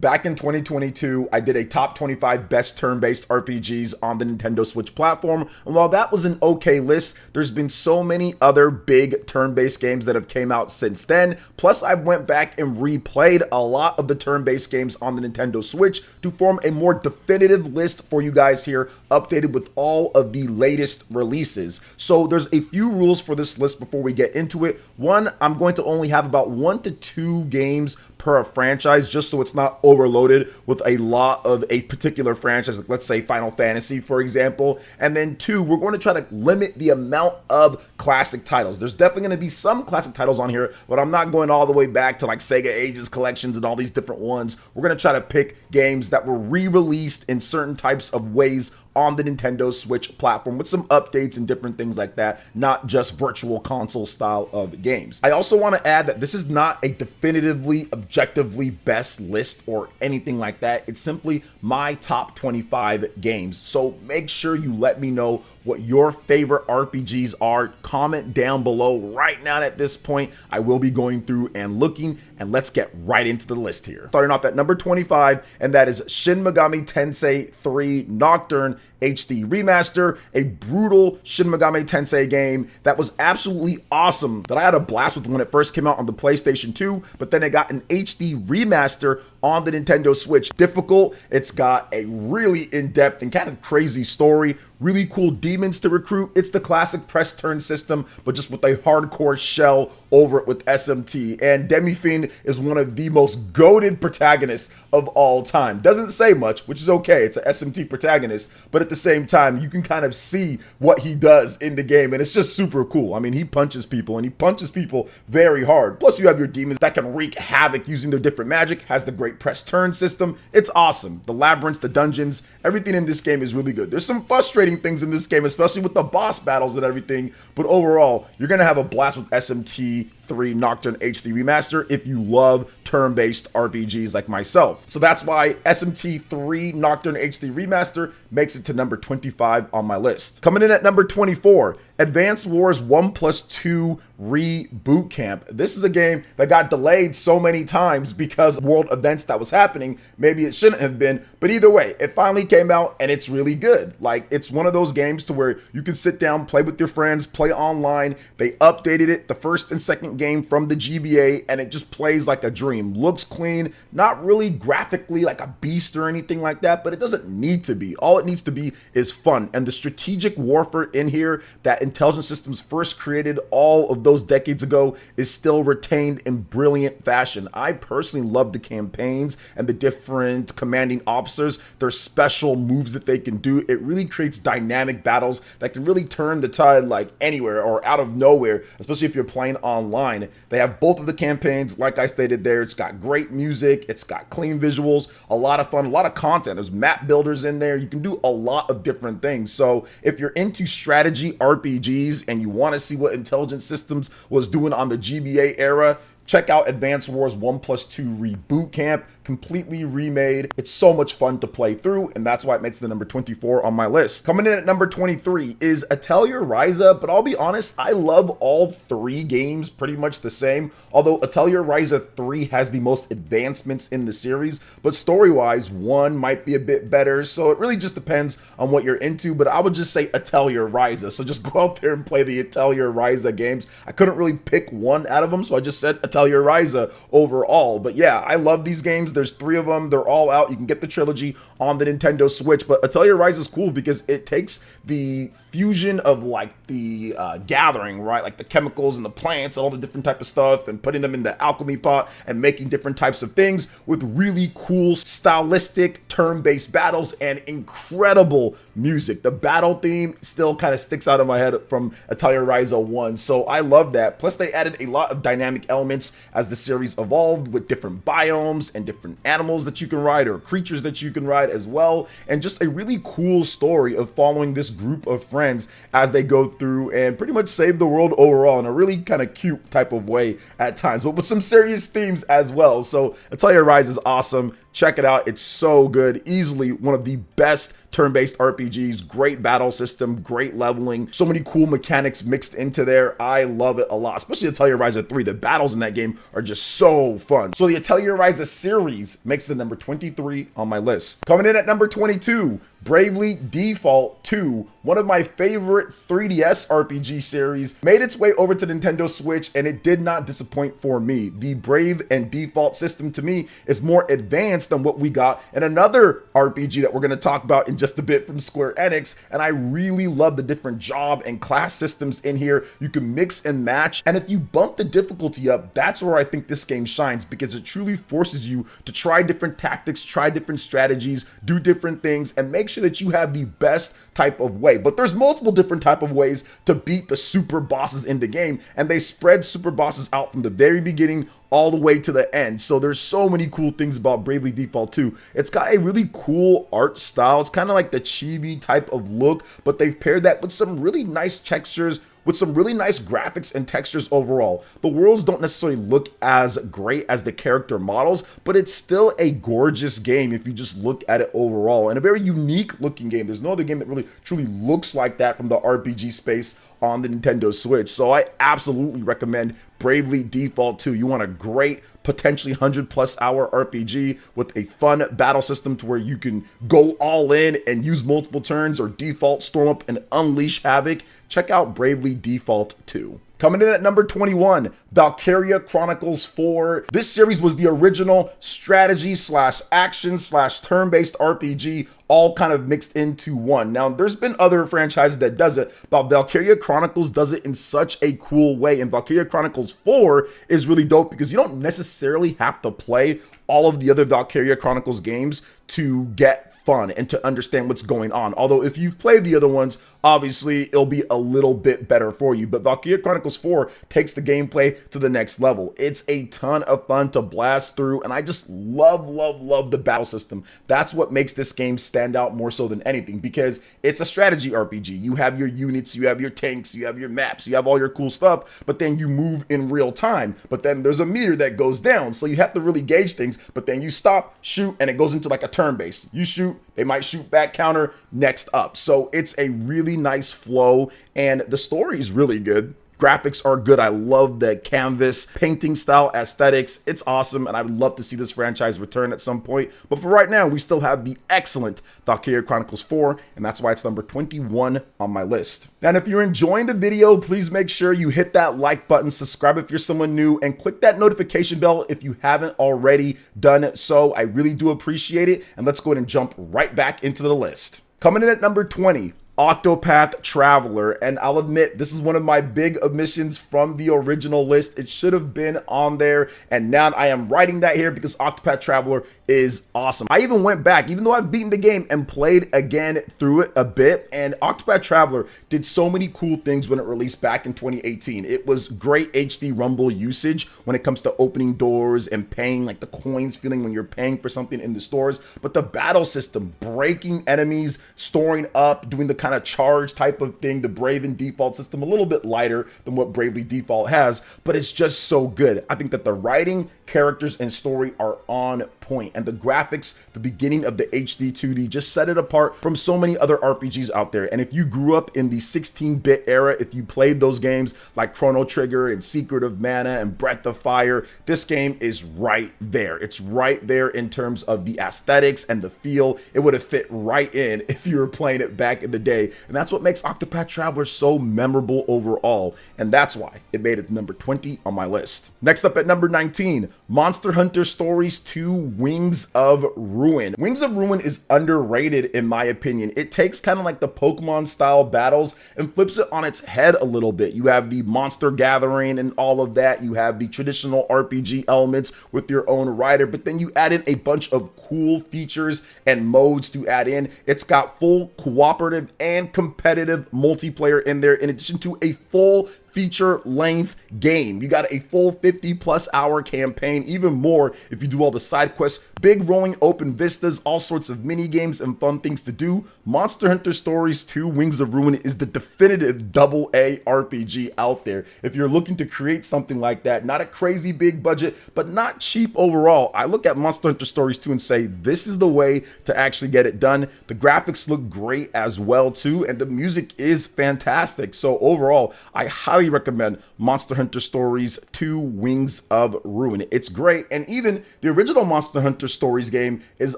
Back in 2022, I did a top 25 best turn-based RPGs on the Nintendo Switch platform, and while that was an okay list, there's been so many other big turn-based games that have came out since then. Plus, I went back and replayed a lot of the turn-based games on the Nintendo Switch to form a more definitive list for you guys here, updated with all of the latest releases. So there's a few rules for this list before we get into it. One, I'm going to only have about 1 to 2 games per franchise, just so it's not overloaded with a lot of a particular franchise, like let's say Final Fantasy, for example. And then 2, we're going to try to limit the amount of classic titles. There's definitely going to be some classic titles on here, but I'm not going all the way back to like Sega Ages collections and all these different ones. We're going to try to pick games that were re-released in certain types of ways on the Nintendo Switch platform with some updates and different things like that, not just virtual console style of games. I also want to add that this is not a definitively, objectively best list or anything like that. It's simply my top 25 games. So make sure you let me know what your favorite RPGs are. Comment down below right now. At this point, I will be going through and looking, and let's get right into the list here. Starting off at number 25, and that is Shin Megami Tensei 3 Nocturn HD Remaster, a brutal Shin Megami Tensei game that was absolutely awesome, that I had a blast with when it first came out on the PlayStation 2, but then it got an HD remaster on the Nintendo Switch. Difficult, it's got a really in-depth and kind of crazy story, really cool demons to recruit. It's the classic press turn system, but just with a hardcore shell over it with SMT. And Demi-Fiend is one of the most goated protagonists of all time. Doesn't say much, which is okay. It's an SMT protagonist, but at the same time, you can kind of see what he does in the game, and it's just super cool. I mean, he punches people, and he punches people very hard. Plus, you have your demons that can wreak havoc using their different magic, has the great press turn system. It's awesome. The labyrinths, the dungeons, everything in this game is really good. There's some frustrating things in this game, especially with the boss battles and everything, but overall, you're gonna have a blast with SMT 3 Nocturn HD Remaster if you love turn-based RPGs like myself. So that's why SMT 3 Nocturn HD Remaster makes it to number 25 on my list. Coming in at number 24, Advance Wars 1+2 Reboot Camp. This is a game that got delayed so many times because of world events that was happening. Maybe it shouldn't have been, but either way, it finally came out and it's really good. Like, it's one of those games to where you can sit down, play with your friends, play online. They updated it, the first and second game from the GBA, and it just plays like a dream. Looks clean, not really graphically like a beast or anything like that, but it doesn't need to be. All it needs to be is fun. And the strategic warfare in here that Intelligent Systems first created all of those decades ago is still retained in brilliant fashion. I personally love the campaigns and the different commanding officers, their special moves that they can do. It really creates dynamic battles that can really turn the tide like anywhere or out of nowhere, especially if you're playing online. They have both of the campaigns, like I stated there. It's got great music, it's got clean visuals, a lot of fun, a lot of content. There's map builders in there. You can do a lot of different things. So if you're into strategy RPGs and you want to see what Intelligent Systems was doing on the GBA era, check out Advance Wars 1+2 Reboot Camp, completely remade. It's so much fun to play through, and that's why it makes the number 24 on my list. Coming in at number 23 is Atelier Ryza, but I'll be honest, I love all 3 games pretty much the same, although Atelier Ryza 3 has the most advancements in the series, but story-wise, 1 might be a bit better, so it really just depends on what you're into, but I would just say Atelier Ryza, so just go out there and play the Atelier Ryza games. I couldn't really pick one out of them, so I just said Atelier Ryza overall, but yeah, I love these games. There's 3 of them. They're all out. You can get the trilogy on the Nintendo Switch, but Atelier Ryza is cool because it takes the fusion of like the gathering, right? Like the chemicals and the plants, all the different type of stuff, and putting them in the alchemy pot and making different types of things with really cool stylistic turn-based battles and incredible music. The battle theme still kind of sticks out of my head from Atelier Ryza 1, so I love that. Plus they added a lot of dynamic elements as the series evolved with different biomes and different animals that you can ride or creatures that you can ride as well, and just a really cool story of following this group of friends as they go through and pretty much save the world overall in a really kind of cute type of way at times, but with some serious themes as well. So Atelier Ryza is awesome. Check it out. It's so good. Easily one of the best turn-based RPGs. Great battle system, great leveling, so many cool mechanics mixed into there. I love it a lot, especially Atelier Ryza 3. The battles in that game are just so fun. So the Atelier Ryza series makes the number 23 on my list. Coming in at number 22, Bravely Default 2, one of my favorite 3DS RPG series, made its way over to Nintendo Switch, and it did not disappoint for me. The Brave and Default system to me is more advanced than what we got in another RPG that we're going to talk about in just a bit from Square Enix, and I really love the different job and class systems in here. You can mix and match, and if you bump the difficulty up, that's where I think this game shines, because it truly forces you to try different tactics, try different strategies, do different things, and make sure that you have the best type of way. But there's multiple different type of ways to beat the super bosses in the game, and they spread super bosses out from the very beginning all the way to the end. So there's so many cool things about Bravely Default 2. It's got a really cool art style. It's kind of like the chibi type of look, but they've paired that with some really nice textures, with some really nice graphics and textures overall. The worlds don't necessarily look as great as the character models, but it's still a gorgeous game if you just look at it overall, and a very unique looking game. There's no other game that really truly looks like that from the RPG space on the Nintendo Switch. So I absolutely recommend Bravely Default 2. You want a great, potentially 100+ hour RPG with a fun battle system to where you can go all in and use multiple turns, or default, storm up, and unleash havoc. Check out Bravely Default 2. Coming in at number 21, Valkyria Chronicles 4. This series was the original strategy slash action slash turn-based RPG, all kind of mixed into one. Now, there's been other franchises that does it, but Valkyria Chronicles does it in such a cool way. And Valkyria Chronicles 4 is really dope because you don't necessarily have to play all of the other Valkyria Chronicles games to get fun and to understand what's going on. Although if you've played the other ones, obviously it'll be a little bit better for you. But Valkyria Chronicles 4 takes the gameplay to the next level. It's a ton of fun to blast through, and I just love the battle system. That's what makes this game stand out more so than anything, because it's a strategy RPG. You have your units, you have your tanks, you have your maps, you have all your cool stuff, but then you move in real time. But then there's a meter that goes down, so you have to really gauge things, but then you stop, shoot, and it goes into like a turn base. You shoot, they might shoot back, counter, next up. So it's a really nice flow, and the story is really good. Graphics are good. I love the canvas painting style aesthetics. It's awesome, and I would love to see this franchise return at some point. But for right now, we still have the excellent Valkyria Chronicles 4, and that's why it's number 21 on my list. And if you're enjoying the video, please make sure you hit that like button, subscribe if you're someone new, and click that notification bell if you haven't already done so. I really do appreciate it, and let's go ahead and jump right back into the list. Coming in at number 20, Octopath Traveler, and I'll admit this is one of my big omissions from the original list. It should have been on there, and now I am writing that here because Octopath Traveler is awesome. I even went back, even though I've beaten the game, and played again through it a bit, and Octopath Traveler did so many cool things when it released back in 2018. It was great HD rumble usage when it comes to opening doors and paying, like the coins feeling when you're paying for something in the stores, but the battle system, breaking enemies, storing up, doing the kind of charge type of thing, the Brave and Default system, a little bit lighter than what Bravely Default has, but it's just so good. I think that the writing, characters, and story are on point, and the graphics, the beginning of the HD 2D, just set it apart from so many other RPGs out there. And if you grew up in the 16-bit era, if you played those games like Chrono Trigger and Secret of Mana and Breath of Fire, this game is right there. It's right there in terms of the aesthetics and the feel. It would have fit right in if you were playing it back in the day, and that's what makes Octopath Traveler so memorable overall, and that's why it made it to number 20 on my list. Next up at number 19, Monster Hunter Stories 2 Wings of Ruin. Wings of Ruin is underrated in my opinion. It takes kind of like the Pokemon style battles and flips it on its head a little bit. You have the monster gathering and all of that. You have the traditional RPG elements with your own rider, but then you add in a bunch of cool features and modes to add in. It's got full cooperative and competitive multiplayer in there, in addition to a full feature-length game. You got a full 50+ hour campaign, even more if you do all the side quests, big rolling open vistas, all sorts of mini games and fun things to do. Monster Hunter Stories 2 Wings of Ruin is the definitive AA RPG out there. If you're looking to create something like that, not a crazy big budget, but not cheap overall, I look at Monster Hunter Stories 2 and say, this is the way to actually get it done. The graphics look great as well too, and the music is fantastic. So overall, I highly recommend Monster Hunter Stories 2 Wings of Ruin. It's great, and even the original Monster Hunter Stories game is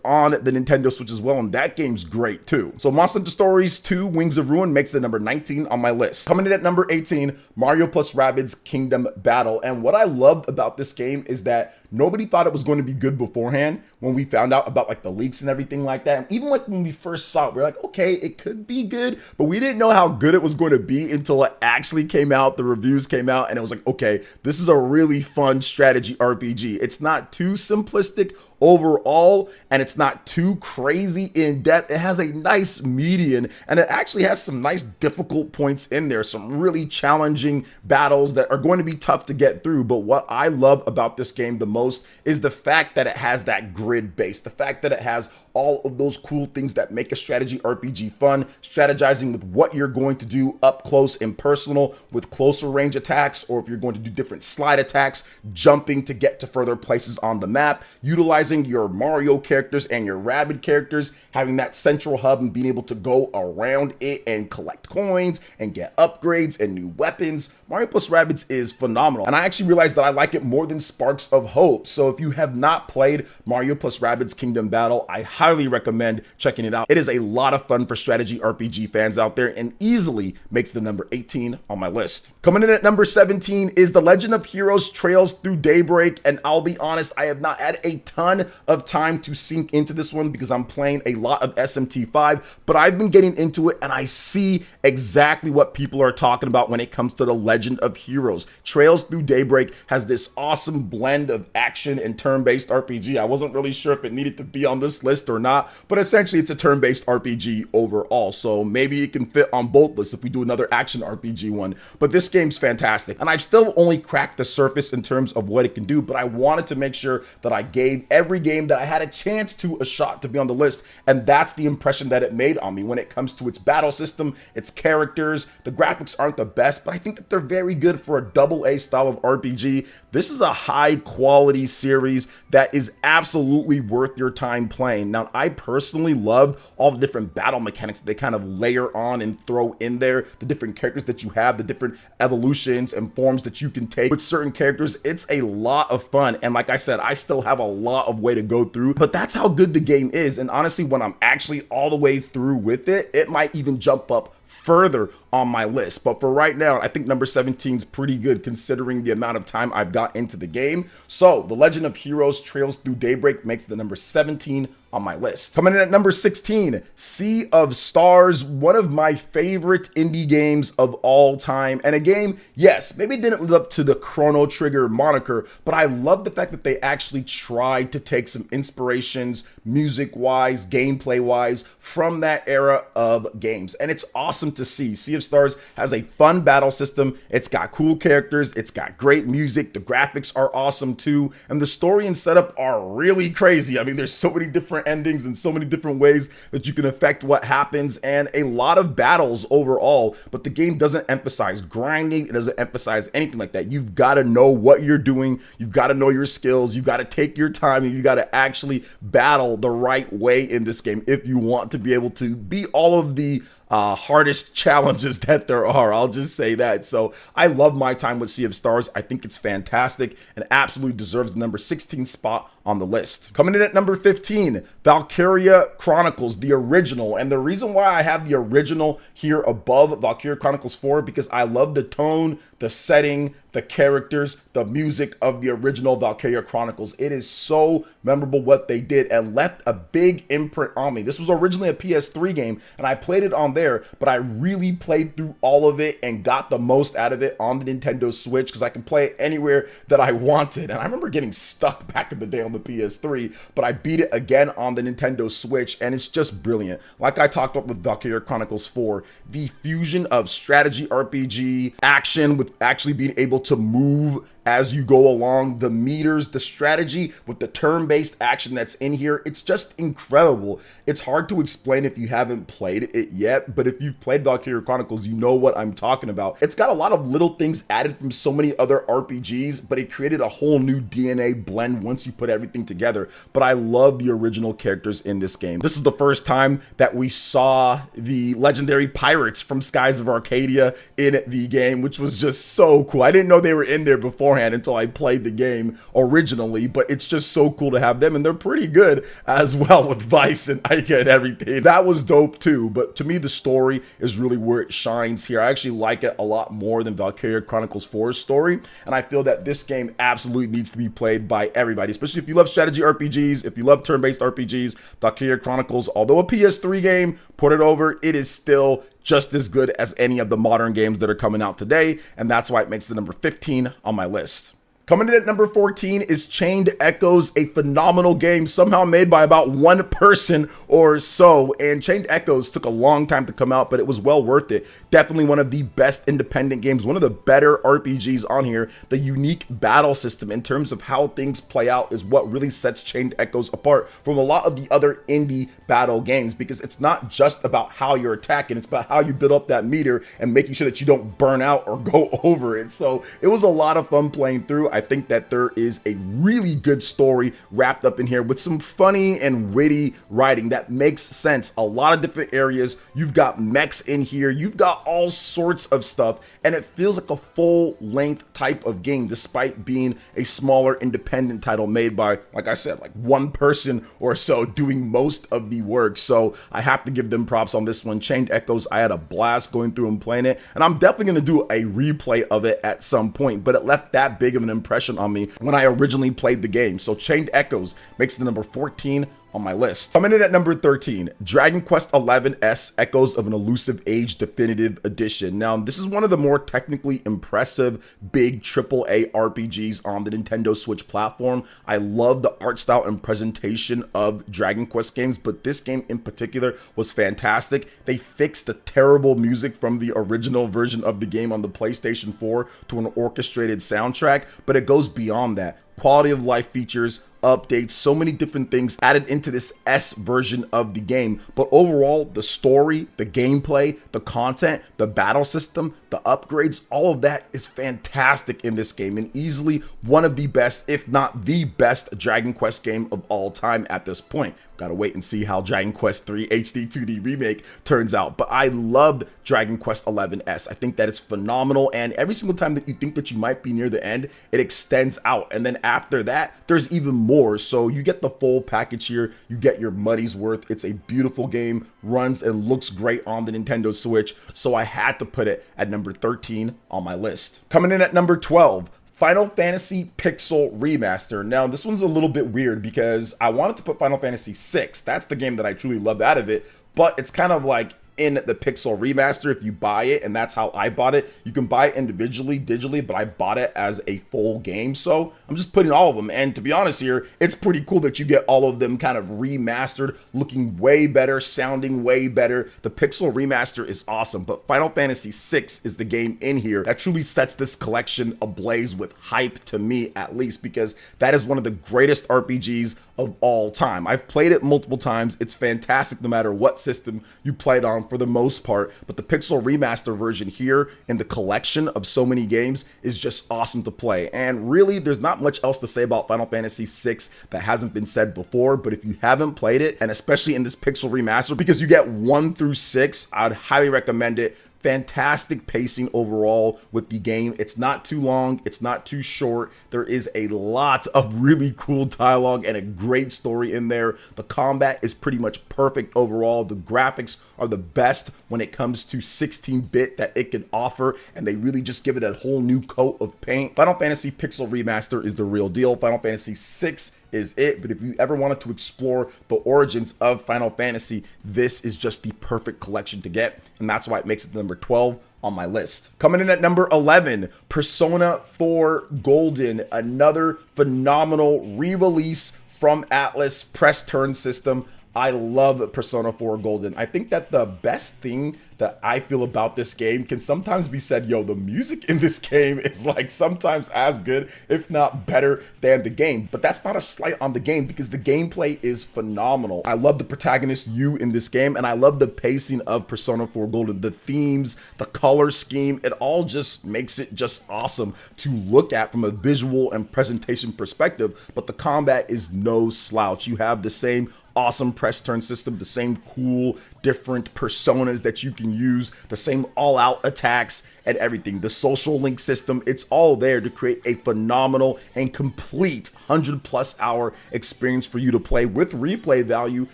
on the Nintendo Switch as well, and that game's great too. So Monster Hunter Stories 2 Wings of Ruin makes the number 19 on my list. Coming in at number 18, Mario plus Rabbids Kingdom Battle. And what I loved about this game is that nobody thought it was going to be good beforehand when we found out about like the leaks and everything like that. And even like when we first saw it, we are like, okay, it could be good, but we didn't know how good it was going to be until it actually came out. The reviews came out and it was like, okay, this is a really fun strategy RPG. It's not too simplistic overall, and it's not too crazy in depth. It has a nice median, and it actually has some nice difficult points in there, some really challenging battles that are going to be tough to get through. But what I love about this game the most is the fact that it has that grid base, the fact that it has all of those cool things that make a strategy RPG fun, strategizing with what you're going to do up close and personal with closer range attacks, or if you're going to do different slide attacks, jumping to get to further places on the map, utilizing your Mario characters and your Rabbids characters, having that central hub and being able to go around it and collect coins and get upgrades and new weapons. Mario plus Rabbids is phenomenal, and I actually realized that I like it more than Sparks of Hope. So if you have not played Mario plus Rabbids Kingdom Battle, I highly recommend checking it out. It is a lot of fun for strategy RPG fans out there and easily makes the number 18 on my list. Coming in at number 17 is The Legend of Heroes Trails Through Daybreak, and I'll be honest, I have not had a ton of time to sink into this one because I'm playing a lot of SMT5, but I've been getting into it and I see exactly what people are talking about when it comes to The Legend of Heroes. Trails Through Daybreak has this awesome blend of action and turn-based RPG. I wasn't really sure if it needed to be on this list or not, but essentially it's a turn-based RPG overall, so maybe it can fit on both lists if we do another action RPG one. But this game's fantastic, and I've still only cracked the surface in terms of what it can do, but I wanted to make sure that I gave every game that I had a chance to a shot to be on the list, and that's the impression that it made on me when it comes to its battle system, its characters. The graphics aren't the best, but I think that they're very good for a AA style of RPG. This is a high quality series that is absolutely worth your time playing. Now, I personally love all the different battle mechanics that they kind of layer on and throw in there, the different characters that you have, the different evolutions and forms that you can take with certain characters. It's a lot of fun, and like I said, I still have a lot of way to go through, but that's how good the game is. And honestly, when I'm actually all the way through with it, it might even jump up further on my list. But for right now, I think number 17 is pretty good considering the amount of time I've got into the game. So The Legend of Heroes Trails Through Daybreak makes the number 17 on my list. Coming in at number 16, Sea of Stars, one of my favorite indie games of all time. And a game, yes, maybe it didn't live up to the Chrono Trigger moniker, but I love the fact that they actually tried to take some inspirations, music-wise, gameplay-wise, from that era of games. And it's awesome to see. Sea of Stars has a fun battle system. It's got cool characters. It's got great music. The graphics are awesome too. And the story and setup are really crazy. I mean, there's so many different endings and so many different ways that you can affect what happens, and a lot of battles overall. But the game doesn't emphasize grinding. It doesn't emphasize anything like that. You've got to know what you're doing. You've got to know your skills. You've got to take your time, and you got to actually battle the right way in this game if you want to be able to beat all of the hardest challenges that there are. I'll just say that. So I love my time with Sea of Stars. I think it's fantastic and absolutely deserves the number 16 spot on the list. Coming in at number 15, Valkyria Chronicles, the original. And the reason why I have the original here above Valkyria Chronicles 4, because I love the tone, the setting, the characters, the music of the original Valkyria Chronicles. It is so memorable what they did and left a big imprint on me. This was originally a PS3 game and I played it on there, but I really played through all of it and got the most out of it on the Nintendo Switch because I can play it anywhere that I wanted. And I remember getting stuck back in the day on the the PS3, but I beat it again on the Nintendo Switch, and it's just brilliant. Like I talked about with Valkyria Chronicles 4, the fusion of strategy RPG, action with actually being able to move as you go along, the meters, the strategy with the turn-based action that's in here, it's just incredible. It's hard to explain if you haven't played it yet, but if you've played Valkyria Chronicles, you know what I'm talking about. It's got a lot of little things added from so many other RPGs, but it created a whole new DNA blend once you put everything together. But I love the original characters in this game. This is the first time that we saw the legendary pirates from Skies of Arcadia in the game, which was just so cool. I didn't know they were in there beforehand until I played the game originally, but it's just so cool to have them, and they're pretty good as well with Vice and Ica and everything. That was dope too, but to me the story is really where it shines here. I actually like it a lot more than Valkyria Chronicles 4's story, and I feel that this game absolutely needs to be played by everybody, especially if you love strategy RPGs, if you love turn-based RPGs. Valkyria Chronicles, although a PS3 game, put it over, it is still just as good as any of the modern games that are coming out today, and that's why it makes the number 15 on my list. Coming in at number 14 is Chained Echoes, a phenomenal game somehow made by about one person or so. And Chained Echoes took a long time to come out, but it was well worth it. Definitely one of the best independent games, one of the better RPGs on here. The unique battle system in terms of how things play out is what really sets Chained Echoes apart from a lot of the other indie battle games, because it's not just about how you're attacking, it's about how you build up that meter and making sure that you don't burn out or go over it. So it was a lot of fun playing through. I think that there is a really good story wrapped up in here with some funny and witty writing that makes sense. A lot of different areas. You've got mechs in here. You've got all sorts of stuff, and it feels like a full-length type of game despite being a smaller independent title made by, like I said, like one person or so doing most of the work. So I have to give them props on this one. Chained Echoes, I had a blast going through and playing it, and I'm definitely going to do a replay of it at some point, but it left that big of an impression on me when I originally played the game. So Chained Echoes makes the number 14 on my list. Coming in at number 13, Dragon Quest XI-S Echoes of an Elusive Age Definitive Edition. Now, this is one of the more technically impressive big AAA RPGs on the Nintendo Switch platform. I love the art style and presentation of Dragon Quest games, but this game in particular was fantastic. They fixed the terrible music from the original version of the game on the PlayStation 4 to an orchestrated soundtrack, but it goes beyond that. Quality of life features, updates, so many different things added into this S version of the game. But overall, the story, the gameplay, the content, the battle system, the upgrades, all of that is fantastic in this game, and easily one of the best, if not the best, Dragon Quest game of all time at this point. Gotta wait and see how Dragon Quest 3 HD 2D Remake turns out. But I loved Dragon Quest XI-S. I think that it's phenomenal, and every single time that you think that you might be near the end, it extends out. And then after that, there's even more. So you get the full package here. You get your money's worth. It's a beautiful game, runs and looks great on the Nintendo Switch. So I had to put it at number 13 on my list. Coming in at number 12, Final Fantasy Pixel Remaster. Now, this one's a little bit weird because I wanted to put Final Fantasy VI. That's the game that I truly loved out of it, but it's kind of like in the Pixel Remaster if you buy it, and that's how I bought it. You can buy it individually, digitally, but I bought it as a full game, so I'm just putting all of them. And to be honest here, it's pretty cool that you get all of them kind of remastered, looking way better, sounding way better. The Pixel Remaster is awesome, but Final Fantasy VI is the game in here that truly sets this collection ablaze with hype, to me at least, because that is one of the greatest RPGs of all time. I've played it multiple times. It's fantastic no matter what system you play it on for the most part, but the Pixel Remaster version here in the collection of so many games is just awesome to play. And really, there's not much else to say about Final Fantasy VI that hasn't been said before, but if you haven't played it, and especially in this Pixel Remaster, because you get 1 through 6, I'd highly recommend it. Fantastic pacing overall with the game. It's not too long, it's not too short. There is a lot of really cool dialogue and a great story in there. The combat is pretty much perfect overall. The graphics are the best when it comes to 16-bit that it can offer, and they really just give it a whole new coat of paint. Final Fantasy Pixel Remaster is the real deal. Final Fantasy VI is it, but if you ever wanted to explore the origins of Final Fantasy, this is just the perfect collection to get, and that's why it makes it number 12 on my list. Coming in at number 11, Persona 4 Golden, another phenomenal re-release from Atlas, press turn system. I love Persona 4 Golden. I think that the best thing that I feel about this game can sometimes be said, yo, the music in this game is like sometimes as good, if not better than the game. But that's not a slight on the game because the gameplay is phenomenal. I love the protagonist Yu in this game, and I love the pacing of Persona 4 Golden. The themes, the color scheme, it all just makes it just awesome to look at from a visual and presentation perspective. But the combat is no slouch. You have the same awesome press turn system, the same cool different personas that you can use, the same all-out attacks and everything. The social link system, it's all there to create a phenomenal and complete 100+ hour experience for you to play with replay value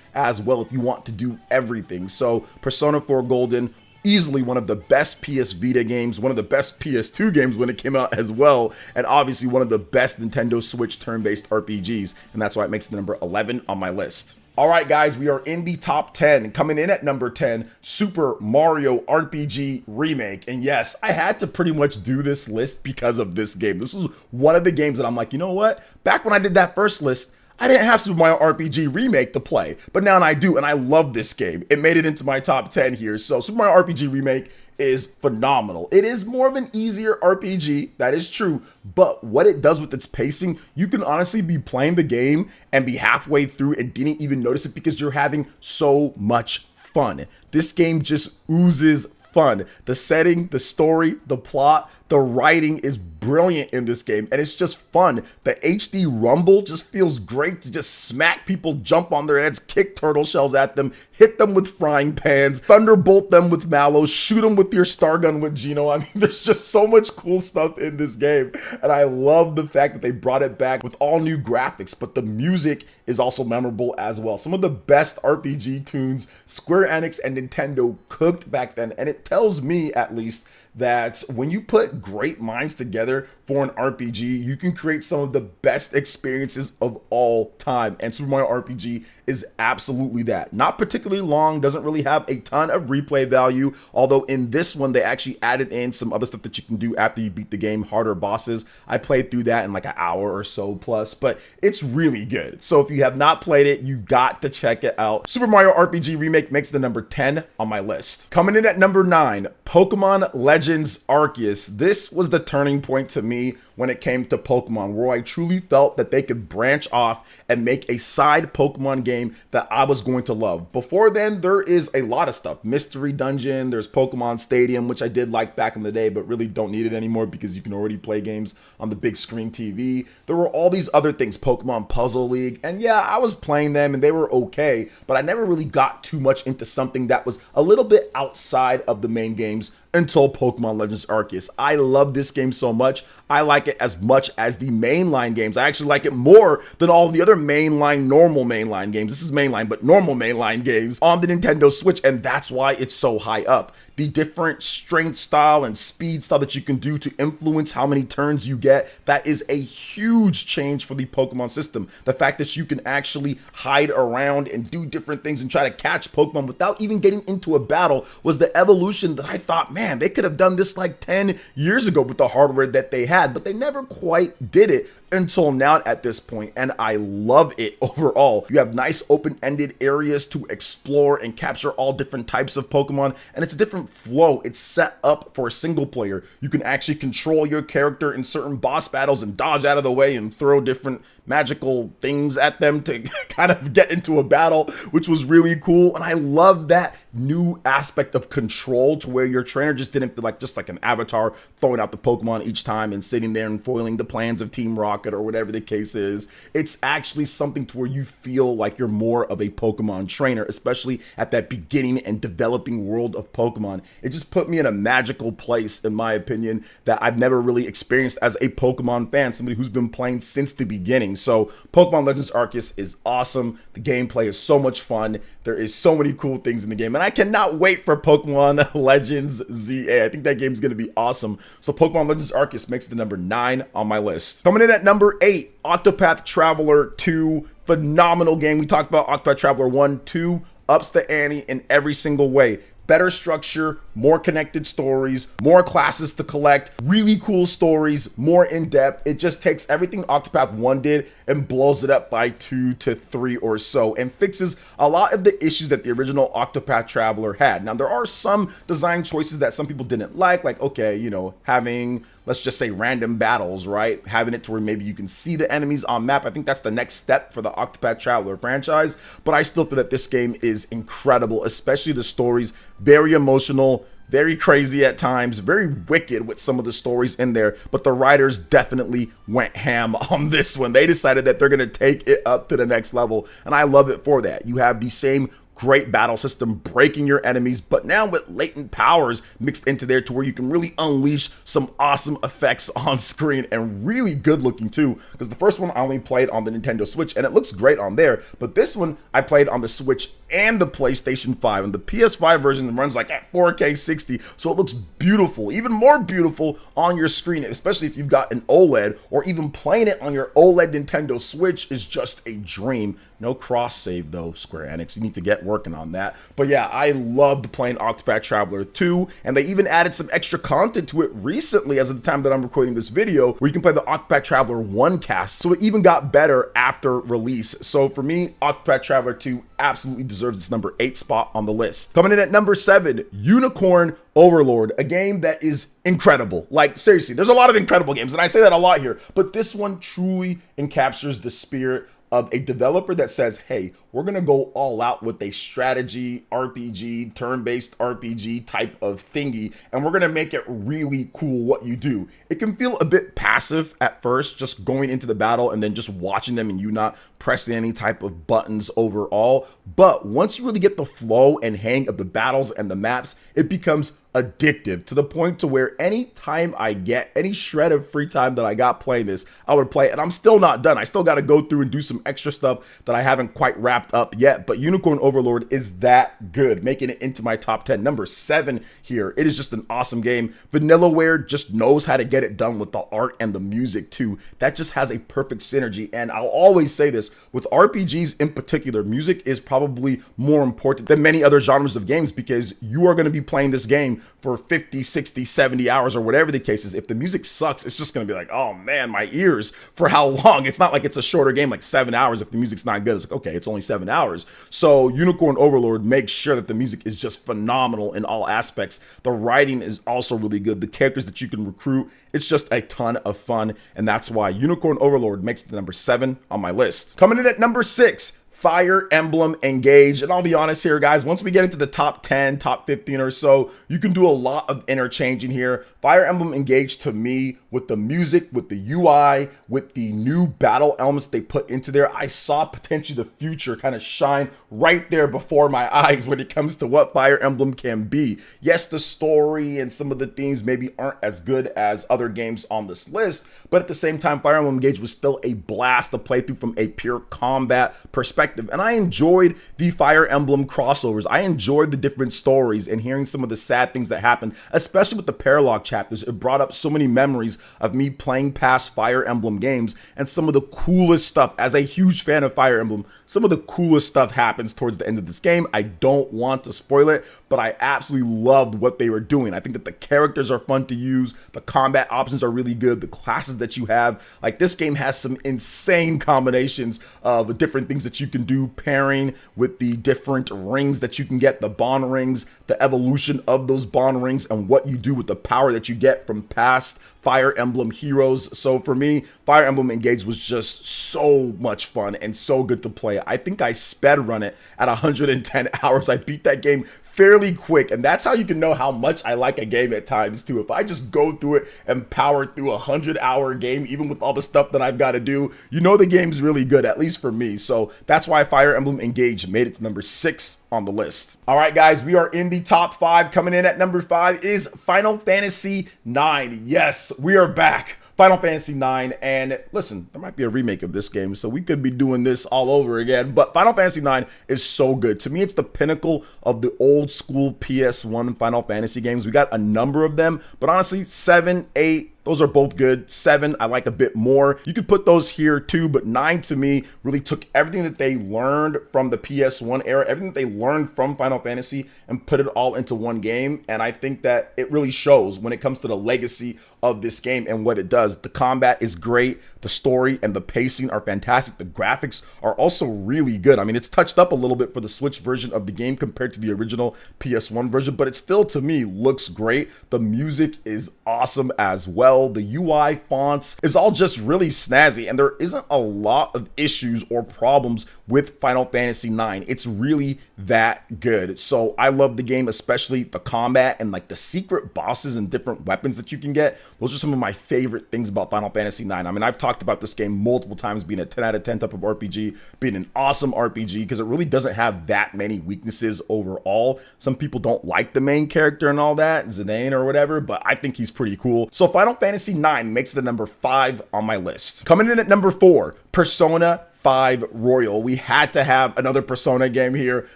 as well if you want to do everything. So Persona 4 Golden, easily one of the best PS Vita games, one of the best PS2 games when it came out as well, and obviously one of the best Nintendo Switch turn-based RPGs, and that's why it makes the number 11 on my list. All right, guys, we are in the top 10. Coming in at number 10, Super Mario RPG Remake. And yes, I had to pretty much do this list because of this game. This was one of the games that I'm like, you know what? Back when I did that first list, I didn't have Super Mario RPG Remake to play, but now I do, and I love this game. It made it into my top 10 here. So Super Mario RPG Remake is phenomenal. It is more of an easier RPG, that is true, but what it does with its pacing, you can honestly be playing the game and be halfway through and didn't even notice it because you're having so much fun. This game just oozes fun. The setting, the story, the plot, the writing is brilliant in this game, and it's just fun. The HD rumble just feels great to just smack people, jump on their heads, kick turtle shells at them, hit them with frying pans, thunderbolt them with Mallows, shoot them with your star gun with Gino. I mean, there's just so much cool stuff in this game, and I love the fact that they brought it back with all new graphics, but the music is also memorable as well. Some of the best RPG tunes Square Enix and Nintendo cooked back then, and it tells me, at least, that when you put great minds together for an RPG, you can create some of the best experiences of all time. And Super Mario RPG is absolutely that. Not particularly long, doesn't really have a ton of replay value, although in this one, they actually added in some other stuff that you can do after you beat the game, harder bosses. I played through that in like an hour or so plus, but it's really good. So if you have not played it, you got to check it out. Super Mario RPG Remake makes the number 10 on my list. Coming in at number 9, Pokemon Legends Arceus. This was the turning point to me when it came to Pokemon, where I truly felt that they could branch off and make a side Pokemon game that I was going to love. Before then, there is a lot of stuff. Mystery Dungeon, there's Pokemon Stadium, which I did like back in the day, but really don't need it anymore because you can already play games on the big screen TV. There were all these other things, Pokemon Puzzle League, and yeah, I was playing them and they were okay, but I never really got too much into something that was a little bit outside of the main games until Pokemon Legends Arceus. I love this game so much. I like it as much as the mainline games. I actually like it more than all the other normal mainline games. This is mainline, but normal mainline games on the Nintendo Switch, and that's why it's so high up. The different strength style and speed style that you can do to influence how many turns you get, that is a huge change for the Pokemon system. The fact that you can actually hide around and do different things and try to catch Pokemon without even getting into a battle was the evolution that I thought, man, they could have done this like 10 years ago with the hardware that they had, but they never quite did it until now at this point, and I love it overall. You have nice open-ended areas to explore and capture all different types of Pokemon, and it's a different flow. It's set up for a single player. You can actually control your character in certain boss battles and dodge out of the way and throw different magical things at them to kind of get into a battle, which was really cool. And I love that new aspect of control to where your trainer just didn't feel like just like an avatar throwing out the Pokemon each time and sitting there and foiling the plans of Team Rocket or whatever the case is. It's actually something to where you feel like you're more of a Pokemon trainer, especially at that beginning and developing world of Pokemon. It just put me in a magical place, in my opinion, that I've never really experienced as a Pokemon fan, somebody who's been playing since the beginning. So Pokemon Legends Arceus is awesome. The gameplay is so much fun. There is so many cool things in the game, and I cannot wait for Pokemon Legends ZA. I think that game's going to be awesome. So Pokemon Legends Arceus makes the number 9 on my list. Coming in at number 8, Octopath Traveler 2. Phenomenal game. We talked about Octopath Traveler 1, 2, ups the ante in every single way. better structure, more connected stories, more classes to collect, really cool stories, more in-depth. It just takes everything Octopath 1 did and blows it up by 2 to 3 or so, and fixes a lot of the issues that the original Octopath Traveler had. Now, there are some design choices that some people didn't like, okay, you know, having, let's just say, random battles, right? Having it to where maybe you can see the enemies on map. I think that's the next step for the Octopath Traveler franchise, but I still feel that this game is incredible, especially the stories. Very emotional, very crazy at times, very wicked with some of the stories in there, but the writers definitely went ham on this one. They decided that they're going to take it up to the next level, and I love it for that. You have the same great battle system, breaking your enemies, but now with latent powers mixed into there to where you can really unleash some awesome effects on screen, and really good looking too, because the first one I only played on the Nintendo Switch and it looks great on there, but this one I played on the Switch and the PlayStation 5, and the PS5 version runs like at 4K 60, so it looks beautiful, even more beautiful on your screen, especially if you've got an OLED, or even playing it on your OLED Nintendo Switch is just a dream. No cross save though, Square Enix. You need to get working on that. But yeah, I loved playing Octopath Traveler 2, and they even added some extra content to it recently as of the time that I'm recording this video, where you can play the Octopath Traveler 1 cast, so it even got better after release. So for me, Octopath Traveler 2 absolutely deserves its number 8 spot on the list. Coming in at number 7, Unicorn Overlord, a game that is incredible. Like, seriously, there's a lot of incredible games, and I say that a lot here, but this one truly encaptures the spirit of a developer that says, hey, we're gonna go all out with a strategy RPG, turn-based RPG type of thingy, and we're gonna make it really cool what you do. It can feel a bit passive at first, just going into the battle and then just watching them and you not pressing any type of buttons overall, but once you really get the flow and hang of the battles and the maps, it becomes addictive to the point to where any time I get any shred of free time that I got playing this, I would play it, and I'm still not done. I still got to go through and do some extra stuff that I haven't quite wrapped up yet, but Unicorn Overlord is that good, making it into my top 10. Number 7 here. It is just an awesome game. Vanillaware just knows how to get it done with the art and the music too. That just has a perfect synergy, and I'll always say this, with RPGs in particular, music is probably more important than many other genres of games, because you are going to be playing this game for 50, 60, 70 hours or whatever the case is. If the music sucks, it's just going to be like, oh man, my ears, for how long? It's not like it's a shorter game, like 7 hours. If the music's not good, it's like, okay, it's only 7 hours. So Unicorn Overlord makes sure that the music is just phenomenal in all aspects. The writing is also really good. The characters that you can recruit, it's just a ton of fun, and that's why Unicorn Overlord makes it to number 7 on my list. Coming in at number 6, Fire Emblem Engage. And I'll be honest here, guys, once we get into the top 10, top 15 or so, you can do a lot of interchanging here. Fire Emblem Engage, to me, with the music, with the UI, with the new battle elements they put into there, I saw potentially the future kind of shine right there before my eyes when it comes to what Fire Emblem can be. Yes, the story and some of the themes maybe aren't as good as other games on this list, but at the same time, Fire Emblem Engage was still a blast to play through from a pure combat perspective. And I enjoyed the Fire Emblem crossovers. I enjoyed the different stories and hearing some of the sad things that happened, especially with the paralog chapters. It brought up so many memories of me playing past Fire Emblem games, and some of the coolest stuff. As a huge fan of Fire Emblem, some of the coolest stuff happens towards the end of this game. I don't want to spoil it, but I absolutely loved what they were doing. I think that the characters are fun to use. The combat options are really good. The classes that you have, like, this game has some insane combinations of different things that you can do, pairing with the different rings that you can get, the bond rings, the evolution of those bond rings, and what you do with the power that you get from past Fire Emblem heroes. So for me, Fire Emblem Engage was just so much fun and so good to play. I think I sped run it at 110 hours. I beat that game fairly quick, and that's how you can know how much I like a game at times too. If I just go through it and power through a 100-hour game, even with all the stuff that I've got to do, you know the game's really good, at least for me. So that's why Fire Emblem Engage made it to number 6 on the list. All right, guys, we are in the top 5. Coming in at number 5 is Final Fantasy IX. Yes, we are back. Final Fantasy IX, and listen, there might be a remake of this game, so we could be doing this all over again, but Final Fantasy IX is so good. To me, it's the pinnacle of the old school PS1 Final Fantasy games. We got a number of them, but honestly, 7, 8, those are both good. 7, I like a bit more. You could put those here too, but 9 to me really took everything that they learned from the PS1 era, everything that they learned from Final Fantasy, and put it all into one game. And I think that it really shows when it comes to the legacy of this game and what it does. The combat is great. The story and the pacing are fantastic. The graphics are also really good. I mean, it's touched up a little bit for the Switch version of the game compared to the original PS1 version, but it still, to me, looks great. The music is awesome as well. The UI fonts is all just really snazzy, and there isn't a lot of issues or problems with Final Fantasy IX. It's really that good. So I love the game, especially the combat and like the secret bosses and different weapons that you can get. Those are some of my favorite things about Final Fantasy IX. I mean, I've talked about this game multiple times being a 10 out of 10 type of RPG, being an awesome RPG, because it really doesn't have that many weaknesses overall. Some people don't like the main character and all that, Zidane or whatever, but I think he's pretty cool. So Final Fantasy IX makes the number 5 on my list. Coming in at number 4, Persona 5 Royal. We had to have another Persona game here.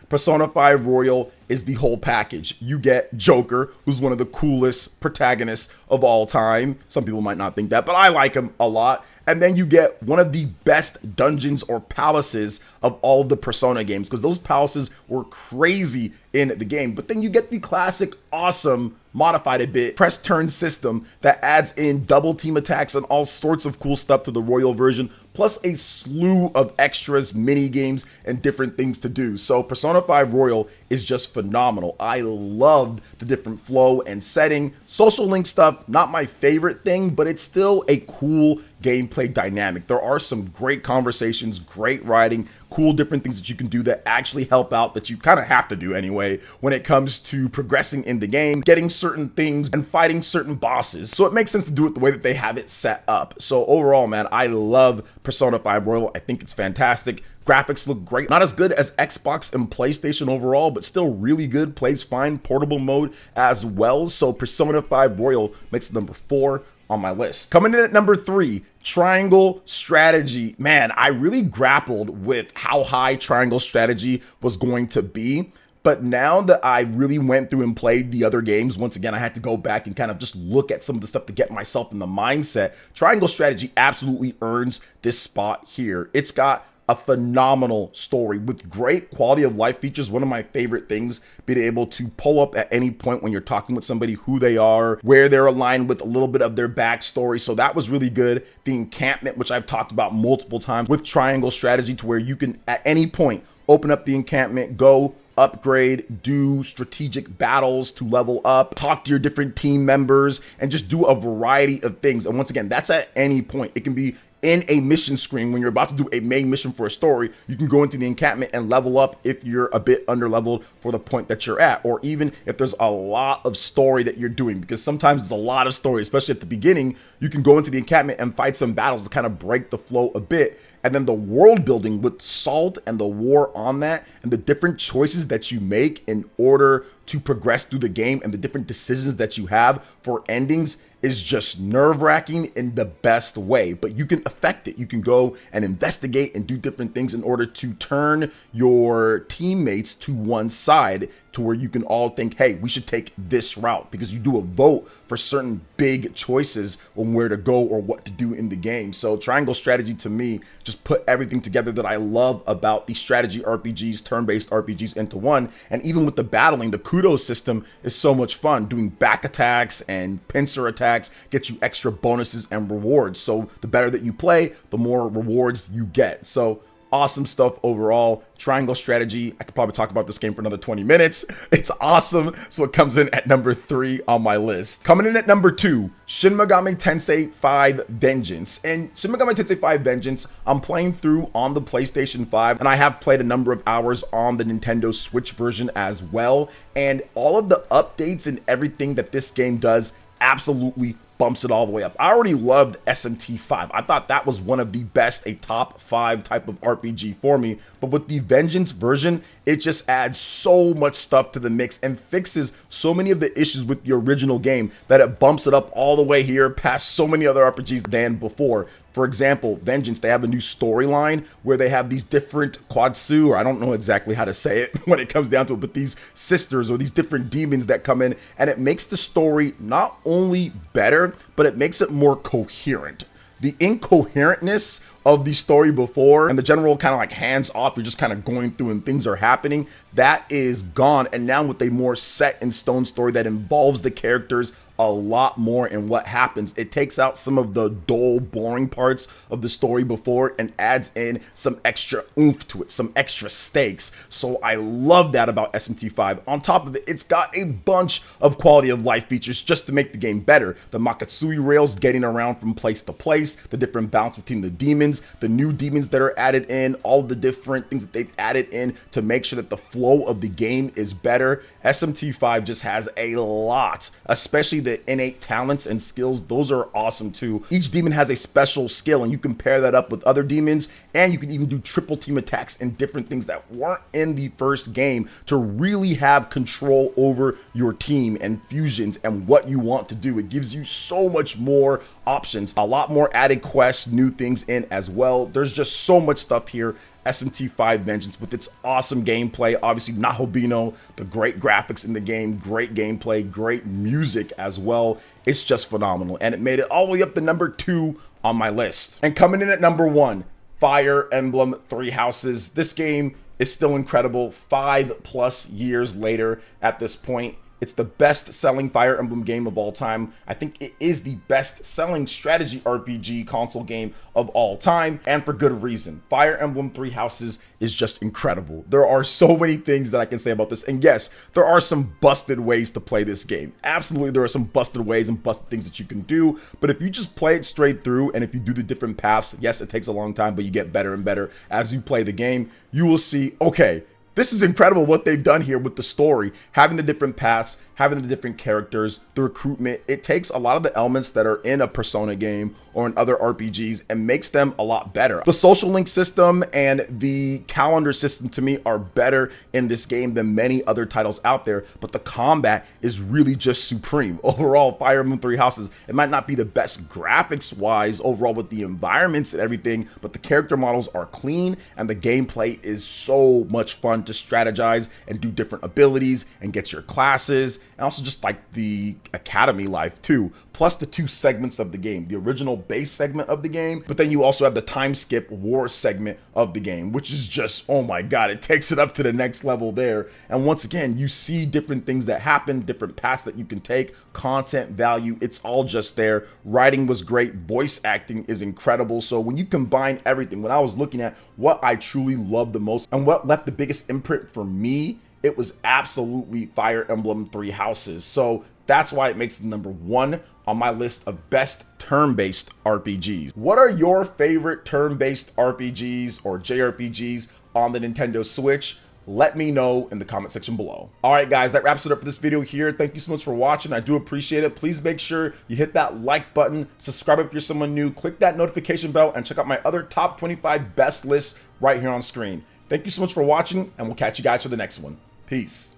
Persona 5 Royal is the whole package. You get Joker, who's one of the coolest protagonists of all time. Some people might not think that, but I like him a lot. And then you get one of the best dungeons or palaces of all of the Persona games, because those palaces were crazy in the game. But then you get the classic, awesome, modified a bit, press turn system that adds in double team attacks and all sorts of cool stuff to the Royal version, plus a slew of extras, mini games, and different things to do. So Persona 5 Royal is just phenomenal. I loved the different flow and setting. Social link stuff, not my favorite thing, but it's still a cool gameplay dynamic. There are some great conversations, great writing, cool different things that you can do that actually help out, that you kind of have to do anyway when it comes to progressing in the game, getting certain things and fighting certain bosses. So it makes sense to do it the way that they have it set up. So overall, man, I love Persona 5 Royal. I think it's fantastic. Graphics look great. Not as good as Xbox and PlayStation overall, but still really good. Plays fine. Portable mode as well. So Persona 5 Royal makes number 4 on my list. Coming in at number 3, Triangle Strategy. Man, I really grappled with how high Triangle Strategy was going to be. But now that I really went through and played the other games, once again, I had to go back and kind of just look at some of the stuff to get myself in the mindset. Triangle Strategy absolutely earns this spot here. It's got a phenomenal story with great quality of life features. One of my favorite things, being able to pull up at any point when you're talking with somebody who they are, where they're aligned with a little bit of their backstory. So that was really good. The encampment, which I've talked about multiple times with Triangle Strategy, to where you can at any point open up the encampment, go upgrade, do strategic battles to level up, talk to your different team members, and just do a variety of things. And once again, that's at any point. It can be in a mission screen when you're about to do a main mission for a story. You can go into the encampment and level up if you're a bit under leveled for the point that you're at, or even if there's a lot of story that you're doing, because sometimes there's a lot of story, especially at the beginning. You can go into the encampment and fight some battles to kind of break the flow a bit. And then the world building with Salt and the war on that, and the different choices that you make in order to progress through the game, and the different decisions that you have for endings, is just nerve-wracking in the best way. But you can affect it. You can go and investigate and do different things in order to turn your teammates to one side, to where you can all think, hey, we should take this route, because you do a vote for certain big choices on where to go or what to do in the game. So Triangle Strategy, to me, just put everything together that I love about these strategy RPGs, turn-based RPGs into one. And even with the battling, the kudos system is so much fun. Doing back attacks and pincer attacks gets you extra bonuses and rewards. So the better that you play, the more rewards you get. So awesome stuff overall. Triangle Strategy, I could probably talk about this game for another 20 minutes. It's awesome. So it comes in at number 3 on my list. Coming in at number 2, Shin Megami Tensei 5 Vengeance. And Shin Megami Tensei 5 Vengeance, I'm playing through on the PlayStation 5, and I have played a number of hours on the Nintendo Switch version as well. And all of the updates and everything that this game does absolutely bumps it all the way up. I already loved SMT5. I thought that was one of the best, a top 5 type of RPG for me. But with the Vengeance version, it just adds so much stuff to the mix and fixes so many of the issues with the original game that it bumps it up all the way here past so many other RPGs than before. For example, Vengeance, they have a new storyline where they have these different Quadsu, or I don't know exactly how to say it when it comes down to it, but these sisters or these different demons that come in, and it makes the story not only better, but it makes it more coherent. The incoherentness of the story before and the general kind of like hands off, you're just kind of going through and things are happening, that is gone. And now with a more set in stone story that involves the characters a lot more in what happens, it takes out some of the dull, boring parts of the story before and adds in some extra oomph to it, some extra stakes. So I love that about SMT5. On top of it, it's got a bunch of quality of life features just to make the game better. The Makatsui rails getting around from place to place, the different balance between the demons, the new demons that are added in, all the different things that they've added in to make sure that the flow of the game is better. SMT5 just has a lot, especially the innate talents and skills. Those are awesome too. Each demon has a special skill and you can pair that up with other demons, and you can even do triple team attacks and different things that weren't in the first game to really have control over your team and fusions and what you want to do. It gives you so much more options, a lot more added quests, new things in as well. There's just so much stuff here. SMT5 Vengeance with its awesome gameplay, obviously Nahobino, the great graphics in the game, great gameplay, great music as well. It's just phenomenal, and it made it all the way up to number 2 on my list. And coming in at number 1, Fire Emblem Three Houses. This game is still incredible 5+ years later at this point. It's the best-selling Fire Emblem game of all time. I think it is the best-selling strategy RPG console game of all time, and for good reason. Fire Emblem Three Houses is just incredible. There are so many things that I can say about this, and yes, there are some busted ways to play this game. Absolutely, there are some busted ways and busted things that you can do, but if you just play it straight through, and if you do the different paths, yes, it takes a long time, but you get better and better as you play the game, you will see, okay, this is incredible what they've done here with the story, having the different paths, having the different characters, the recruitment. It takes a lot of the elements that are in a Persona game or in other RPGs and makes them a lot better. The social link system and the calendar system to me are better in this game than many other titles out there, but the combat is really just supreme. Overall, Fire Emblem Three Houses, it might not be the best graphics wise overall with the environments and everything, but the character models are clean and the gameplay is so much fun to strategize and do different abilities and get your classes, and also just like the academy life too, plus the 2 segments of the game, the original base segment of the game, but then you also have the time skip war segment of the game, which is just, oh my god, it takes it up to the next level there. And once again, you see different things that happen, different paths that you can take, content value, it's all just there. Writing was great, voice acting is incredible. So when you combine everything, when I was looking at what I truly loved the most and what left the biggest imprint for me, it was absolutely Fire Emblem Three Houses. So that's why it makes it number 1 on my list of best turn-based RPGs. What are your favorite turn-based RPGs or JRPGs on the Nintendo Switch? Let me know in the comment section below. All right, guys, that wraps it up for this video here. Thank you so much for watching. I do appreciate it. Please make sure you hit that like button, subscribe if you're someone new, click that notification bell, and check out my other top 25 best lists right here on screen. Thank you so much for watching, and we'll catch you guys for the next one. Peace.